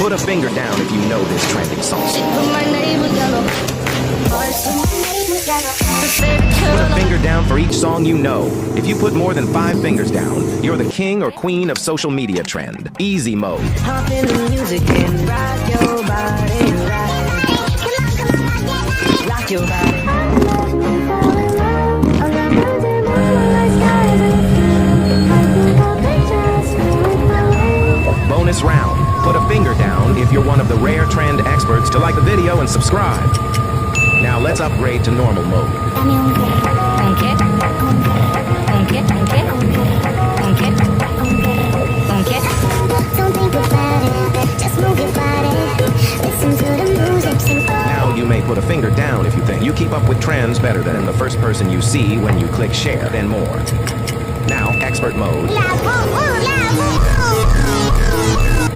Put a finger down if you know this trending song. Put a finger down for each song you know. If you put more than 5 fingers down, you're the king or queen of social media trend. Easy mode. Hop in the music and rock your body, rock your body. Bonus round. Put a finger down if you're one of the rare trend experts to like the video and subscribe. Now let's upgrade to normal mode. Now you may put a finger down if you think you keep up with trends better than the first person you see when you click share and more. Now, expert mode.